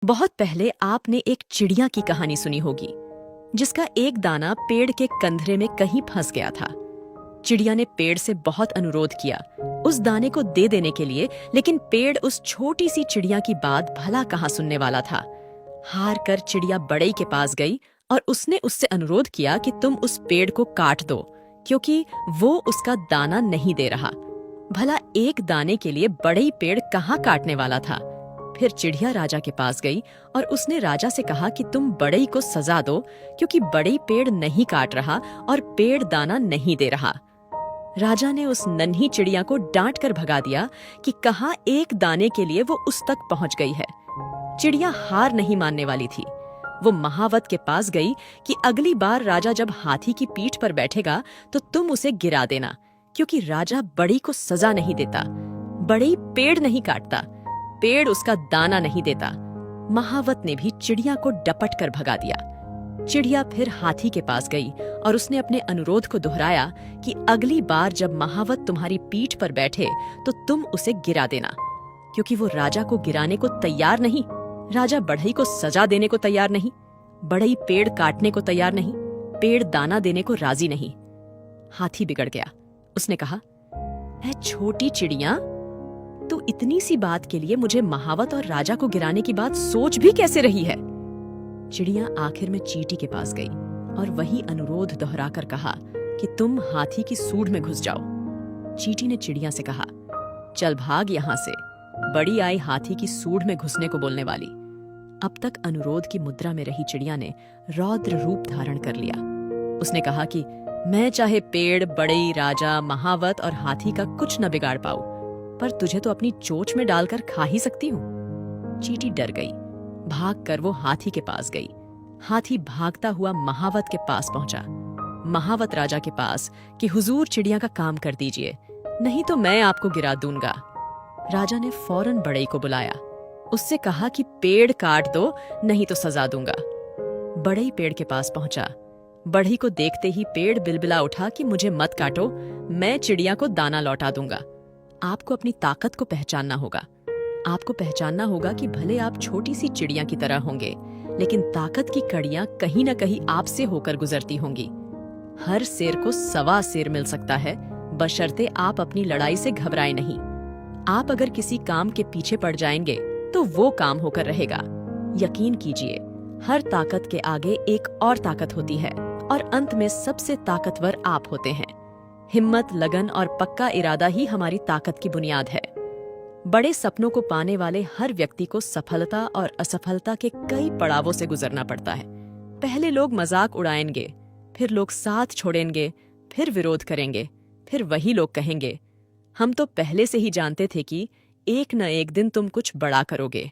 बहुत पहले आपने एक चिड़िया की कहानी सुनी होगी जिसका एक दाना पेड़ के कंधरे में कहीं फंस गया था। चिड़िया ने पेड़ से बहुत अनुरोध किया उस दाने को दे देने के लिए, लेकिन पेड़ उस छोटी सी चिड़िया की बात भला कहाँ सुनने वाला था। हार कर चिड़िया बड़ई के पास गई और उसने उससे अनुरोध किया कि तुम उस पेड़ को काट दो, क्योंकि वो उसका दाना नहीं दे रहा। भला एक दाने के लिए बड़ई पेड़ कहाँ काटने वाला था। फिर चिड़िया राजा के पास गई और उसने राजा से कहा कि तुम बड़ई को सजा दो, क्योंकि बड़ई पेड़ नहीं काट रहा और पेड़ दाना नहीं दे रहा। राजा ने उस नन्ही चिड़िया को डांट कर भगा दिया कि कहाँ एक दाने के लिए वो उस तक पहुंच गई है। चिड़िया हार नहीं मानने वाली थी। वो महावत के पास गई कि अगली बार राजा जब हाथी की पीठ पर बैठेगा तो तुम उसे गिरा देना, क्योंकि राजा बड़ई को सजा नहीं देता। बड़ई पेड़ नहीं काटता, पेड़ उसका दाना नहीं देता। महावत ने भी चिड़िया को डपट कर भगा दिया। चिड़िया फिर हाथी के पास गई और उसने अपने अनुरोध को दोहराया कि अगली बार जब महावत तुम्हारी पीठ पर बैठे तो तुम उसे गिरा देना, क्योंकि वो राजा को गिराने को तैयार नहीं। राजा बढ़ई को सजा देने को तैयार नहीं, बढ़ई पेड़ काटने को तैयार नहीं, पेड़ दाना देने को राजी नहीं। हाथी बिगड़ गया। उसने कहा, ऐ छोटी चिड़िया, तू इतनी सी बात के लिए मुझे महावत और राजा को गिराने की बात सोच भी कैसे रही है। चिड़िया आखिर में चींटी के पास गई और वही अनुरोध दोहराकर कहा कि तुम हाथी की सूंड में घुस जाओ। चींटी ने चिड़िया से कहा, चल भाग यहाँ से, बड़ी आई हाथी की सूंड में घुसने को बोलने वाली। अब तक अनुरोध की मुद्रा में रही चिड़िया ने रौद्र रूप धारण कर लिया। उसने कहा कि मैं चाहे पेड़, बड़ई, राजा, महावत और हाथी का कुछ न बिगाड़ पाऊं, पर तुझे तो अपनी चोंच में डालकर खा ही सकती हूँ। चींटी डर गई। भागकर वो हाथी के पास गई। हाथी भागता हुआ महावत के पास पहुंचा। महावत राजा के पास कि हुजूर चिड़िया का काम कर दीजिए, नहीं तो मैं आपको गिरा दूंगा। राजा ने फौरन बड़ई को बुलाया। उससे कहा कि पेड़ काट दो, नहीं तो सजा दूंगा। बड़ई पेड़ के पास पहुंचा। बढ़ई को देखते ही पेड़ बिलबिला उठा कि मुझे मत काटो, मैं चिड़िया को दाना लौटा दूंगा। आपको अपनी ताकत को पहचानना होगा। आपको पहचानना होगा कि भले आप छोटी सी चिड़िया की तरह होंगे, लेकिन ताकत की कड़ियां कहीं न कहीं आपसे होकर गुजरती होंगी। हर शेर को सवा शेर मिल सकता है, बशर्ते आप अपनी लड़ाई से घबराएं नहीं। आप अगर किसी काम के पीछे पड़ जाएंगे तो वो काम होकर रहेगा। यकीन कीजिए, हर ताकत के आगे एक और ताकत होती है और अंत में सबसे ताकतवर आप होते हैं। हिम्मत, लगन और पक्का इरादा ही हमारी ताकत की बुनियाद है। बड़े सपनों को पाने वाले हर व्यक्ति को सफलता और असफलता के कई पड़ावों से गुजरना पड़ता है। पहले लोग मजाक उड़ाएंगे, फिर लोग साथ छोड़ेंगे, फिर विरोध करेंगे, फिर वही लोग कहेंगे, हम तो पहले से ही जानते थे कि एक न एक दिन तुम कुछ बड़ा करोगे।